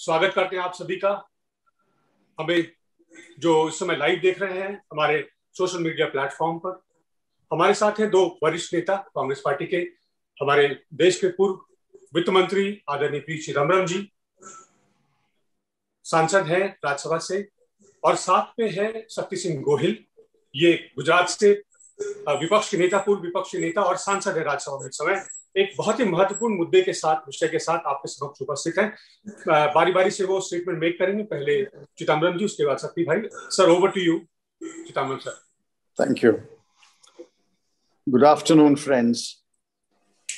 स्वागत करते हैं आप सभी का। हमें जो इस समय लाइव देख रहे हैं हमारे सोशल मीडिया प्लेटफॉर्म पर, हमारे साथ हैं दो वरिष्ठ नेता कांग्रेस पार्टी के, हमारे देश के पूर्व वित्त मंत्री आदरणीय पी चिदम्बरम जी, सांसद हैं राज्यसभा से, और साथ में है शक्ति सिंह गोहिल, ये गुजरात से विपक्ष के नेता, पूर्व विपक्ष के नेता और सांसद है राज्यसभा में इस समय। एक बहुत ही महत्वपूर्ण मुद्दे के साथ, विषय के साथ आपके समक्ष उपस्थित हैं। बारी बारी से वो स्टेटमेंट मेक करेंगे, पहले चिदम्बरम जी, उसके बाद शक्ति भाई। Sir, over to you, Chidambaram sir. Thank you. Good afternoon, friends.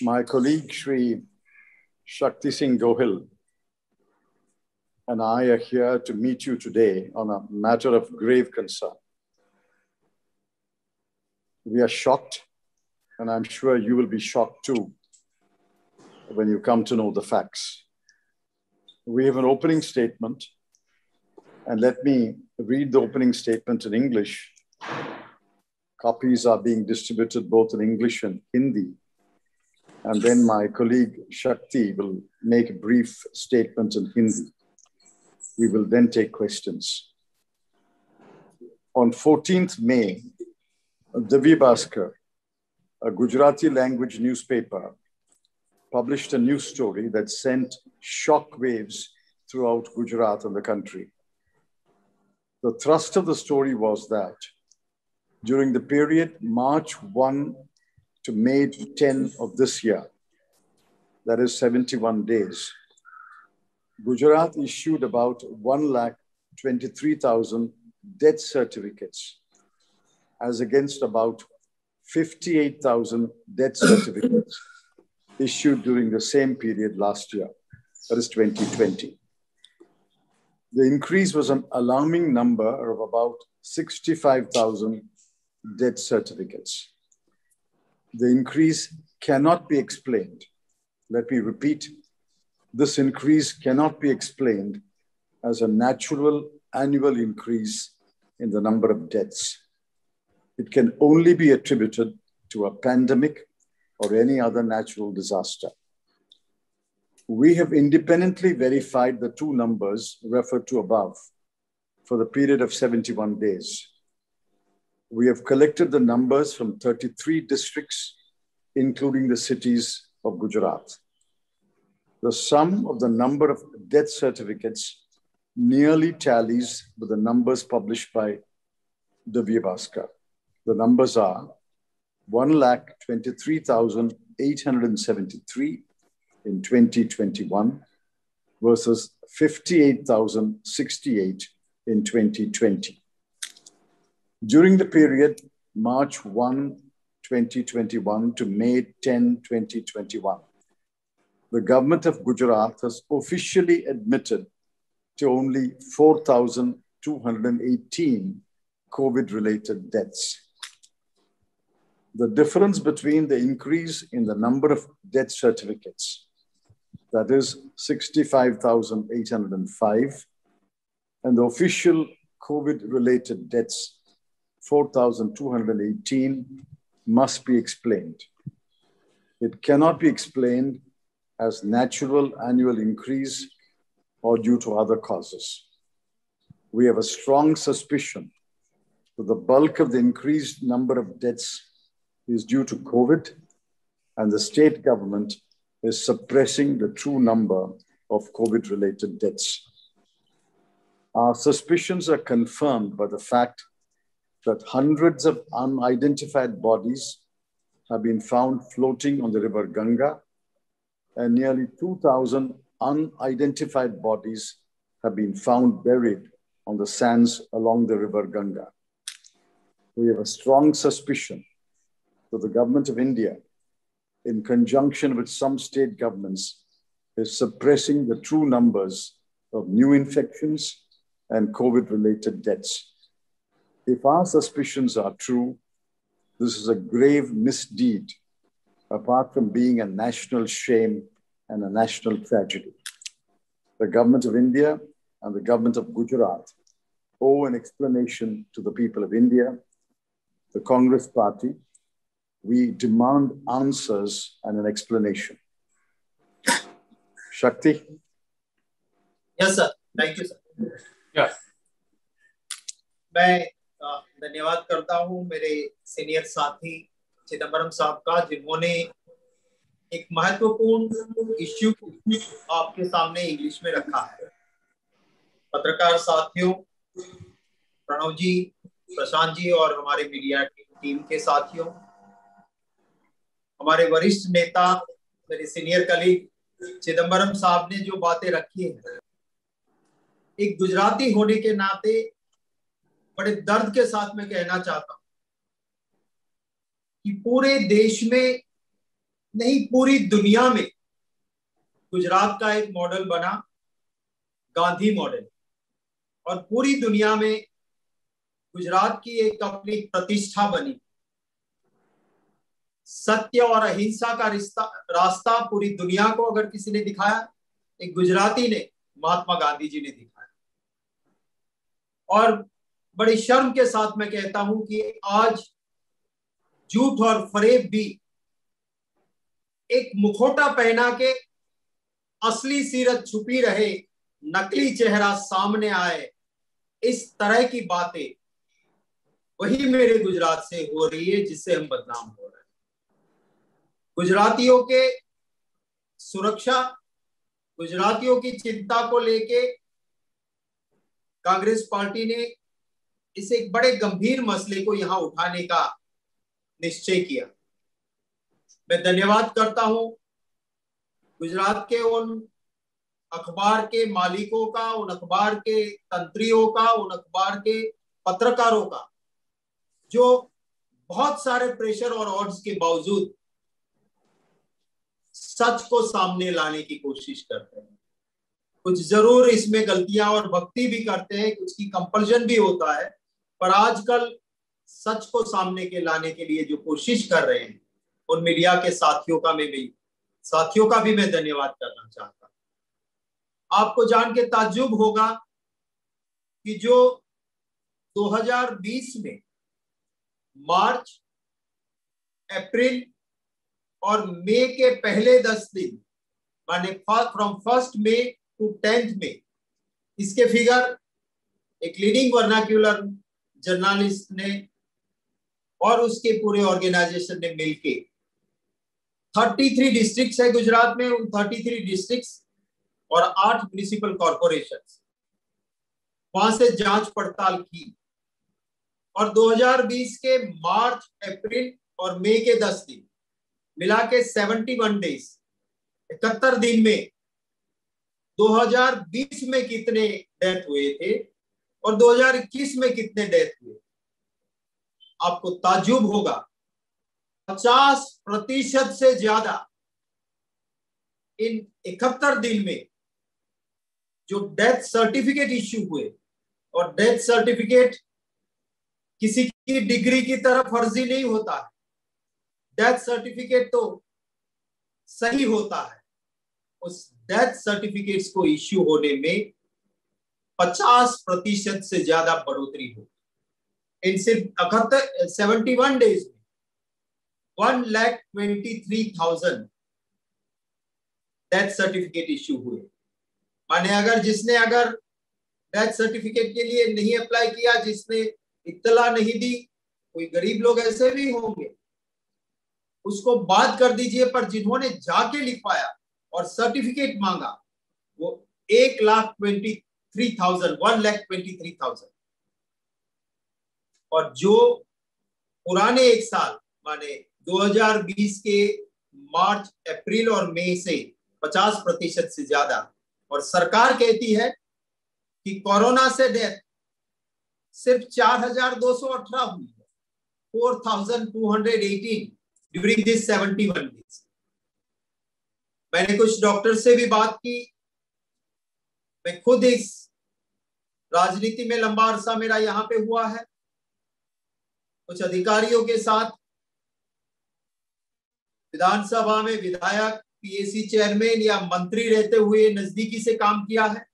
My colleague Shri Shakti Singh Gohil and I are here to meet you today on a matter of grave concern. We are shocked, and I'm sure you will be shocked too when you come to know the facts. We have an opening statement, and let me read the opening statement in English. Copies are being distributed both in English and Hindi. And then my colleague Shakti will make a brief statement in Hindi. We will then take questions. On 14th May, Divya Bhaskar, a Gujarati language newspaper, published a news story that sent shock waves throughout Gujarat and the country. The thrust of the story was that during the period March 1 to May 10 of this year, that is 71 days, Gujarat issued about 123,000 death certificates, as against about 58,000 death certificates issued during the same period last year, that is 2020. The increase was an alarming number of about 65,000 death certificates. The increase cannot be explained. Let me repeat, this increase cannot be explained as a natural annual increase in the number of deaths. It can only be attributed to a pandemic or any other natural disaster. We have independently verified the two numbers referred to above for the period of 71 days. We have collected the numbers from 33 districts, including the cities of Gujarat. The sum of the number of death certificates nearly tallies with the numbers published by Divya Bhaskar. The numbers are 123,873 in 2021 versus 58,068 in 2020. During the period March 1, 2021 to May 10, 2021, the government of Gujarat has officially admitted to only 4,218 COVID-related deaths. The difference between the increase in the number of death certificates, that is 65,805, and the official COVID-related deaths, 4,218, must be explained. It cannot be explained as natural annual increase or due to other causes. We have a strong suspicion that the bulk of the increased number of deaths is due to COVID, and the state government is suppressing the true number of COVID-related deaths. Our suspicions are confirmed by the fact that hundreds of unidentified bodies have been found floating on the river Ganga, and nearly 2,000 unidentified bodies have been found buried on the sands along the river Ganga. We have a strong suspicion that the government of India, in conjunction with some state governments, is suppressing the true numbers of new infections and COVID-related deaths. If our suspicions are true, this is a grave misdeed, apart from being a national shame and a national tragedy. The government of India and the government of Gujarat owe an explanation to the people of India. The Congress Party, we demand answers and an explanation. Shakti? Yes sir, thank you sir. मैं धन्यवाद करता हूं मेरे senior साथी चिदम्बरम साहब का, जिन्होंने एक महत्वपूर्ण इश्यू को आपके सामने इंग्लिश में रखा है। पत्रकार साथियों, प्रणव जी, प्रशांत जी और हमारे मीडिया टीम के साथियों, हमारे वरिष्ठ नेता, मेरे सीनियर कलीग चिदम्बरम साहब ने जो बातें रखी हैं, एक गुजराती होने के नाते बड़े दर्द के साथ मैं कहना चाहता हूं कि पूरे देश में नहीं, पूरी दुनिया में गुजरात का एक मॉडल बना, गांधी मॉडल, और पूरी दुनिया में गुजरात की एक अपनी प्रतिष्ठा बनी। सत्य और अहिंसा का रास्ता पूरी दुनिया को अगर किसी ने दिखाया, एक गुजराती ने, महात्मा गांधी जी ने दिखाया। और बड़ी शर्म के साथ मैं कहता हूं कि आज झूठ और फरेब भी एक मुखौटा पहना के असली सीरत छुपी रहे, नकली चेहरा सामने आए, इस तरह की बातें वही मेरे गुजरात से हो रही है जिससे हम बदनाम हो रहे हैं। गुजरातियों के सुरक्षा, गुजरातियों की चिंता को लेके कांग्रेस पार्टी ने इसे एक बड़े गंभीर मसले को यहां उठाने का निश्चय किया। मैं धन्यवाद करता हूं गुजरात के उन अखबार के मालिकों का, उन अखबार के तंत्रियों का, उन अखबार के पत्रकारों का, जो बहुत सारे प्रेशर और ऑड्स के बावजूद सच को सामने लाने की कोशिश करते हैं। कुछ जरूर इसमें गलतियां और भक्ति भी करते हैं, कुछ की कंपल्शन भी होता है, पर आजकल सच को सामने के लाने के लिए जो कोशिश कर रहे हैं, उन मीडिया के साथियों का भी मैं धन्यवाद करना चाहता हूं। आपको जान के ताज्जुब होगा कि जो 2020 में मार्च, अप्रैल और मई के पहले 10 दिन, माने फ्रॉम 1 मई टू 10 मई, इसके फिगर एक लीडिंग वर्नाक्यूलर जर्नलिस्ट ने और उसके पूरे ऑर्गेनाइजेशन ने मिलके 33 डिस्ट्रिक्ट्स है गुजरात में, उन 33 डिस्ट्रिक्ट्स और 8 म्युनिसिपल कॉर्पोरेशंस, वहां से जांच पड़ताल की और 2020 के मार्च, अप्रैल और मई के 10 दिन मिला के 71 डेज, 71 दिन में 2020 में कितने डेथ हुए थे और 2021 में कितने डेथ हुए, आपको ताज्जुब होगा। 50% से ज्यादा इन 71 दिन में जो डेथ सर्टिफिकेट इश्यू हुए, और डेथ सर्टिफिकेट किसी की डिग्री की तरह फर्जी नहीं होता है, डेथ सर्टिफिकेट तो सही होता है। उस डेथ सर्टिफिकेट्स को इश्यू होने में 50% से ज्यादा बढ़ोतरी हो। इन सिर्फ 71 डेज में 1,23,000 डेथ सर्टिफिकेट इश्यू हुए। माने अगर डेथ सर्टिफिकेट के लिए नहीं अप्लाई किया, जिसने इत्तला नहीं दी, कोई गरीब लोग ऐसे भी होंगे, उसको बात कर दीजिए, पर जिन्होंने जाके लिखवाया और सर्टिफिकेट मांगा, वो 1,23,000। और जो पुराने एक साल माने 2020 के मार्च, अप्रैल और मई से 50% से ज्यादा, और सरकार कहती है कि कोरोना से डेथ सिर्फ 4,218 हुई है, 4,218 ड्यूरिंग दिस 71 डेज। मैंने कुछ डॉक्टर से भी बात की, मैं खुद इस राजनीति में लंबा अरसा मेरा यहाँ पे हुआ है, कुछ अधिकारियों के साथ विधानसभा में विधायक, पीएसी चेयरमैन या मंत्री रहते हुए नजदीकी से काम किया है,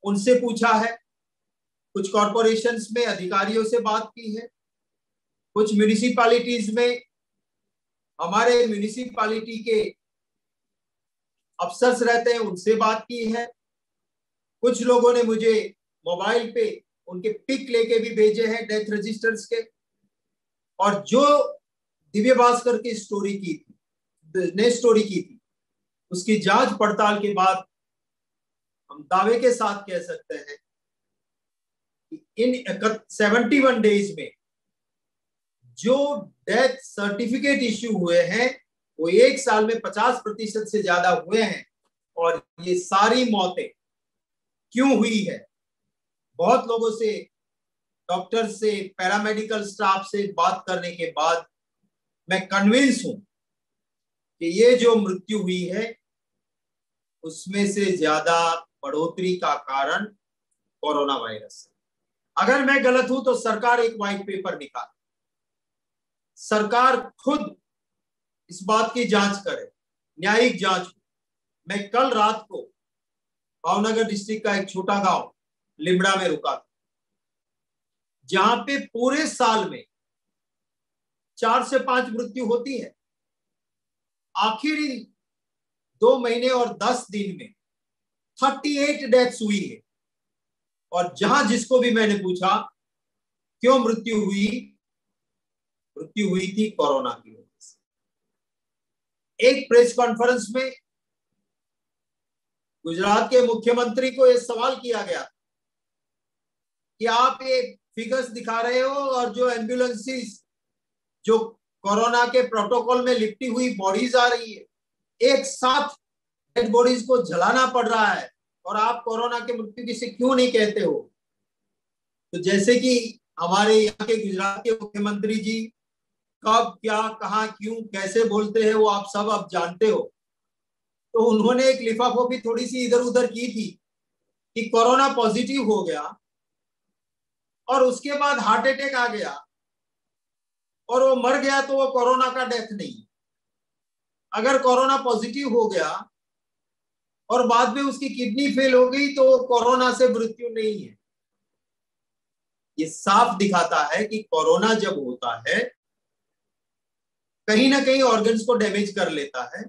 उनसे पूछा है, कुछ कॉरपोरेशंस में अधिकारियों से बात की है, कुछ म्युनिसिपैलिटीज में हमारे म्युनिसिपैलिटी के अफसर्स रहते हैं, उनसे बात की है। कुछ लोगों ने मुझे मोबाइल पे उनके पिक लेके भी भेजे हैं डेथ रजिस्टर्स के। और जो दिव्य भास्कर की स्टोरी की थी, ने स्टोरी की थी, उसकी जांच पड़ताल के बाद हम दावे के साथ कह सकते हैं कि इन 71 डेज में जो डेथ सर्टिफिकेट इश्यू हुए हैं वो एक साल में 50% से ज्यादा हुए हैं। और ये सारी मौतें क्यों हुई है, बहुत लोगों से, डॉक्टर से, पैरामेडिकल स्टाफ से बात करने के बाद मैं कन्विंस हूं कि ये जो मृत्यु हुई है उसमें से ज्यादा बढ़ोतरी का कारण कोरोना वायरस है। अगर मैं गलत हूं तो सरकार एक व्हाइट पेपर निकाले, सरकार खुद इस बात की जांच करे, न्यायिक जांच। मैं कल रात को भावनगर डिस्ट्रिक्ट का एक छोटा गांव लिमड़ा में रुका था, जहां पे पूरे साल में 4 से 5 मृत्यु होती है, आखिरी 2 महीने और 10 दिन में 38 डेथ्स हुई है। और जहां जिसको भी मैंने पूछा क्यों मृत्यु हुई थी कोरोना की वजह से। एक प्रेस कॉन्फ्रेंस में गुजरात के मुख्यमंत्री को यह सवाल किया गया कि आप ये फिगर्स दिखा रहे हो और जो एम्बुलेंसेस जो कोरोना के प्रोटोकॉल में लिपटी हुई बॉडीज आ रही है, एक साथ डेड बॉडीज को जलाना पड़ रहा है, और आप कोरोना के मृत्यु किसे क्यों नहीं कहते हो। तो जैसे कि हमारे यहाँ के गुजरात के मुख्यमंत्री जी कब, क्या, कहाँ, क्यों, कैसे बोलते हैं वो आप सब अब जानते हो। तो उन्होंने एक लिफाफोफी थोड़ी सी इधर उधर की थी कि कोरोना पॉजिटिव हो गया और उसके बाद हार्ट अटैक आ गया और वो मर गया, तो वो कोरोना का डेथ नहीं। अगर कोरोना पॉजिटिव हो गया और बाद में उसकी किडनी फेल हो गई तो वो कोरोना से मृत्यु नहीं है। ये साफ दिखाता है कि कोरोना जब होता है कहीं ना कहीं ऑर्गन्स को डैमेज कर लेता है।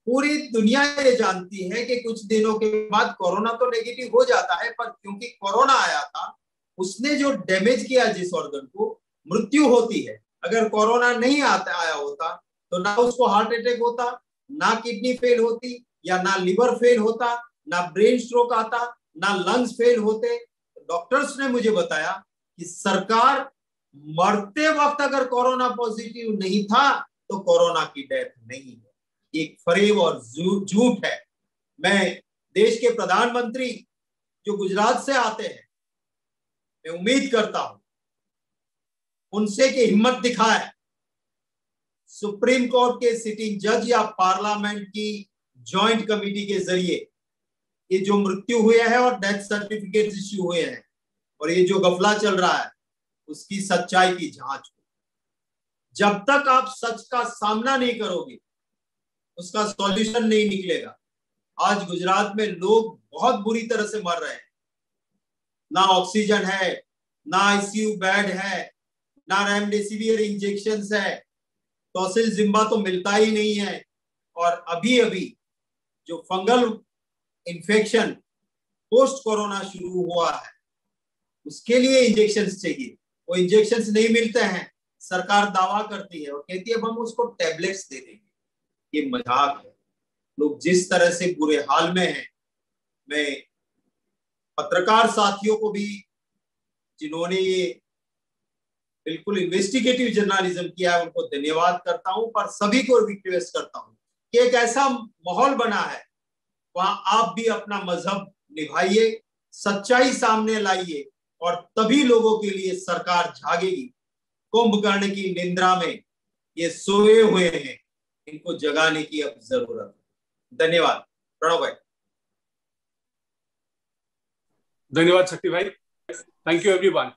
पूरी दुनिया ये जानती है कि कुछ दिनों के बाद कोरोना तो नेगेटिव हो जाता है, पर क्योंकि कोरोना आया था उसने जो डैमेज किया जिस ऑर्गन को, मृत्यु होती है। अगर कोरोना नहीं आया होता तो ना उसको हार्ट अटैक होता, ना किडनी फेल होती, या ना लिवर फेल होता, ना ब्रेन स्ट्रोक आता, ना लंग्स फेल होते। डॉक्टर्स ने मुझे बताया कि सरकार मरते वक्त अगर कोरोना पॉजिटिव नहीं था तो कोरोना की डेथ नहीं है। एक फरेब और झूठ है। मैं देश के प्रधानमंत्री जो गुजरात से आते हैं, मैं उम्मीद करता हूं उनसे कि हिम्मत दिखाए, सुप्रीम कोर्ट के सिटिंग जज या पार्लियामेंट की जॉइंट कमेटी के जरिए ये जो मृत्यु हुए हैं और डेथ सर्टिफिकेट इश्यू हुए हैं और ये जो गफला चल रहा है उसकी सच्चाई की जांच हो। जब तक आप सच का सामना नहीं करोगे उसका सॉल्यूशन नहीं निकलेगा। आज गुजरात में लोग बहुत बुरी तरह से मर रहे हैं, ना ऑक्सीजन है, ना आईसीयू बेड है, ना रेमडेसिविर इंजेक्शन है, टॉसिल जिम्बा तो मिलता ही नहीं है। और अभी अभी जो फंगल इन्फेक्शन पोस्ट कोरोना शुरू हुआ है उसके लिए इंजेक्शंस चाहिए, वो इंजेक्शंस नहीं मिलते हैं। सरकार दावा करती है और कहती है अब हम उसको टैबलेट्स दे देंगे। ये मजाक है। लोग जिस तरह से बुरे हाल में हैं, मैं पत्रकार साथियों को भी जिन्होंने ये बिल्कुल इन्वेस्टिगेटिव जर्नलिज्म किया है उनको धन्यवाद करता हूं, पर सभी को रिक्वेस्ट करता हूं कि एक ऐसा माहौल बना है वहां आप भी अपना मजहब निभाइए, सच्चाई सामने लाइए, और तभी लोगों के लिए सरकार जागेगी। कुंभकर्ण की निंद्रा में ये सोए हुए हैं, इनको जगाने की अब जरूरत है। धन्यवाद। प्रणव भाई। धन्यवाद शक्ति भाई। Thank you everyone.